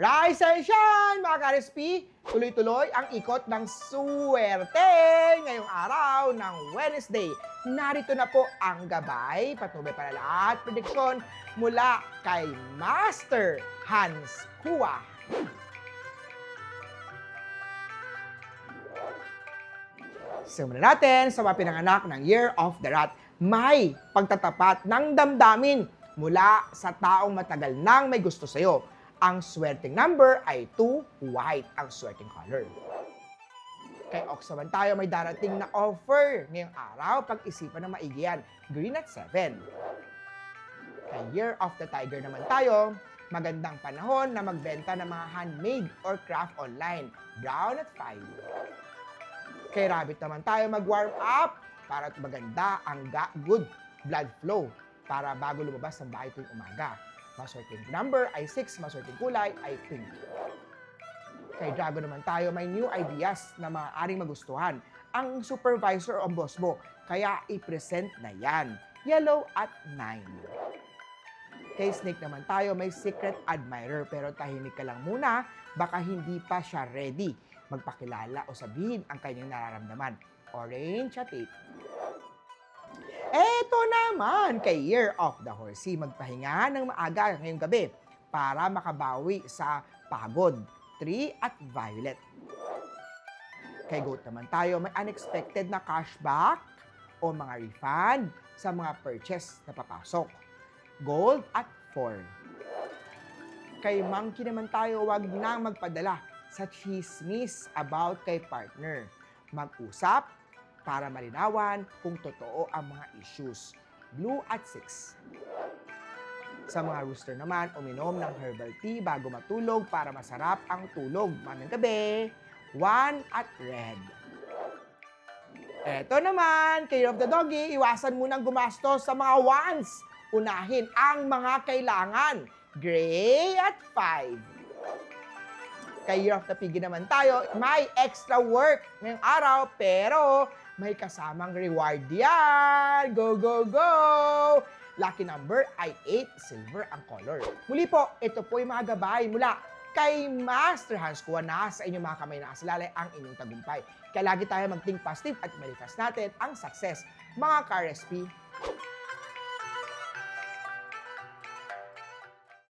Rise and shine, mga ka-RSP! Tuloy-tuloy ang ikot ng suwerte ngayong araw ng Wednesday. Narito na po ang gabay, patnubay panala at prediksyon mula kay Master Hans Kua. Simulan natin sa mga pinanganak ng Year of the Rat. May pagtatapat ng damdamin mula sa taong matagal nang may gusto sa'yo. Ang swerteng number ay 2, white ang swerteng color. Kay Ox naman tayo, may darating na offer ngayong araw. Pag-isipan ng maigi yan, green at 7. Kay Year of the Tiger naman tayo, magandang panahon na magbenta ng mga handmade or craft online, brown at 5. Kay Rabbit naman tayo, mag-warm up para maganda ang good blood flow para bago lumabas ng bahay tuwing umaga. Maswerteng number ay 6, maswerteng kulay ay pink. Kay Dragon naman tayo, may new ideas na maaaring magustuhan ang supervisor o ang boss mo, kaya i-present na yan. Yellow at 9. Kay Snake naman tayo, may secret admirer pero tahimik ka lang muna, baka hindi pa siya ready magpakilala o sabihin ang kanyang nararamdaman. Orange at 8. Eto naman kay Year of the Horsey, magpahinga ng maaga ngayong gabi para makabawi sa pagod. 3 at violet. Kay Goat naman tayo, may unexpected na cashback o mga refund sa mga purchase na papasok. Gold at 4. Kay Monkey naman tayo, wag nang magpadala sa chismis about kay partner. Mag-usap para malinawan kung totoo ang mga issues. Blue at 6. Sa mga rooster naman, uminom ng herbal tea bago matulog para masarap ang tulog mamayang gabi. 1 at red. Eto naman, kay Year of the Doggy, iwasan munang gumastos sa mga wants. Unahin ang mga kailangan. Gray at 5. Kay Year of the Piggy naman tayo, may extra work ngayong araw pero may kasamang reward yan. Go, go, go! Lucky number ay 8, silver ang color. Muli po, ito po yung mga gabay mula kay Master Hans Kua na sa inyong mga kamay na asalalay ang inyong tagumpay. Kaya lagi tayo mag-think positive at manifest natin ang success. Mga ka-RSP,